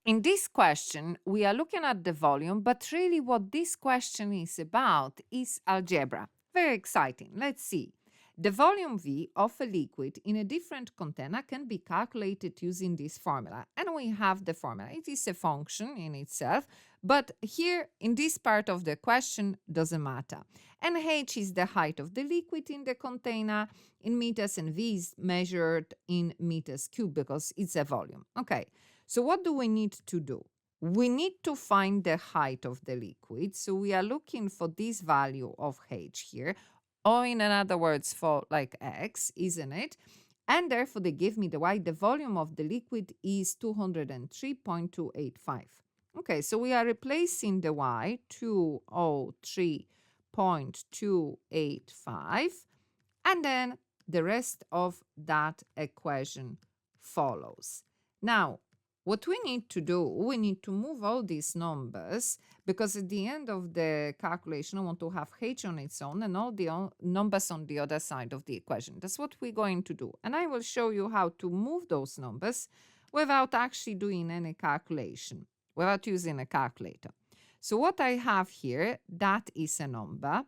In this question, we are looking at the volume, but really what this question is about is algebra. Very exciting. Let's see. The volume V of a liquid in a different container can be calculated using this formula. And we have the formula. It is a function in itself, but here in this part of the question doesn't matter. And h is the height of the liquid in the container in meters, and V is measured in meters cubed because it's a volume. Okay, so what do we need to do? We need to find the height of the liquid. So we are looking for this value of h here, or in other words, for like x, isn't it? And therefore, they give me the y. The volume of the liquid is 203.285. Okay, so we are replacing the y, 203.285, and then the rest of that equation follows. Now, what we need to do, we need to move all these numbers, because at the end of the calculation, I want to have h on its own and all the numbers on the other side of the equation. That's what we're going to do. And I will show you how to move those numbers without actually doing any calculation, without using a calculator. So what I have here, that is a number.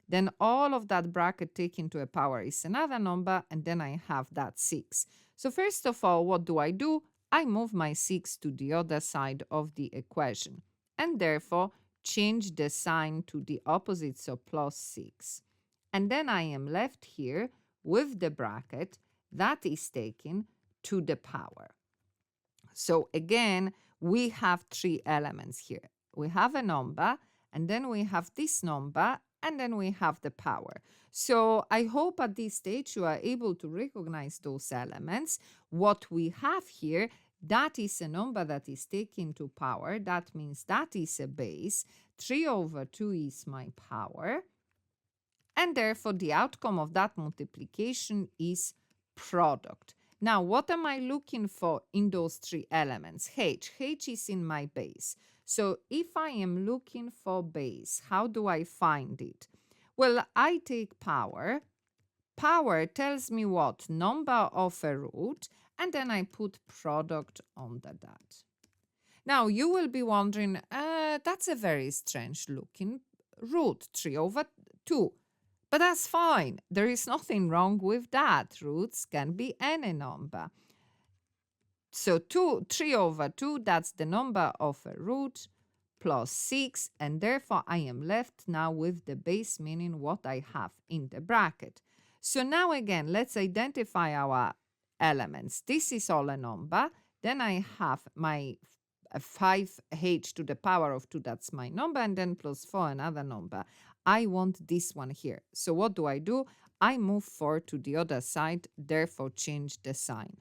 Then all of that bracket taken to a power is another number, and then I have that 6. So first of all, what do? I move my 6 to the other side of the equation, and therefore change the sign to the opposite, so plus 6. And then I am left here with the bracket that is taken to the power. So again, we have 3 elements here. We have a number, and then we have this number, and then we have the power. So I hope at this stage you are able to recognize those elements. What we have here, that is a number that is taken to power. That means that is a base. 3/2 is my power. And therefore, the outcome of that multiplication is product. Now, what am I looking for in those 3 elements? H. H is in my base. So if I am looking for base, how do I find it? Well, I take power. Power tells me what? Number of a root, and then I put product under that. Now, you will be wondering, that's a very strange looking root, 3/2. But that's fine. There is nothing wrong with that. Roots can be any number. So 3/2, that's the number of a root, plus 6, and therefore I am left now with the base, meaning what I have in the bracket. So now again, let's identify our elements. This is all a number. Then I have my 5h to the power of 2, that's my number, and then plus 4, another number. I want this one here. So what do? I move 4 to the other side, therefore change the sign.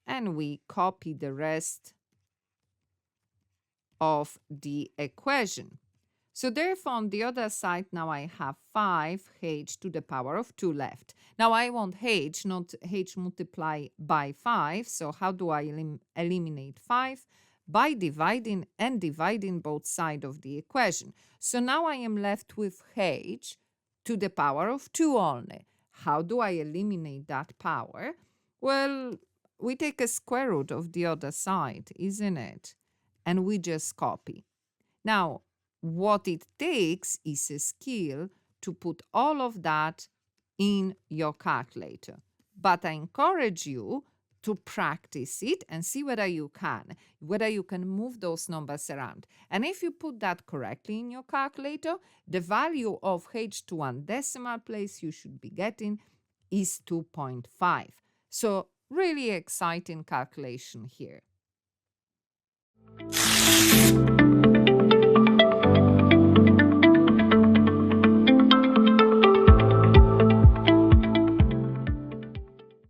And we copy the rest of the equation. So therefore, on the other side, now I have 5h to the power of 2 left. Now I want h, not h multiplied by 5. So how do I eliminate 5? By dividing and dividing both sides of the equation. So now I am left with h to the power of 2 only. How do I eliminate that power? Well, we take a square root of the other side, isn't it? And we just copy. Now, what it takes is a skill to put all of that in your calculator. But I encourage you to practice it and see whether you can move those numbers around. And if you put that correctly in your calculator, the value of h to 1 decimal place you should be getting is 2.5. So really exciting calculation here.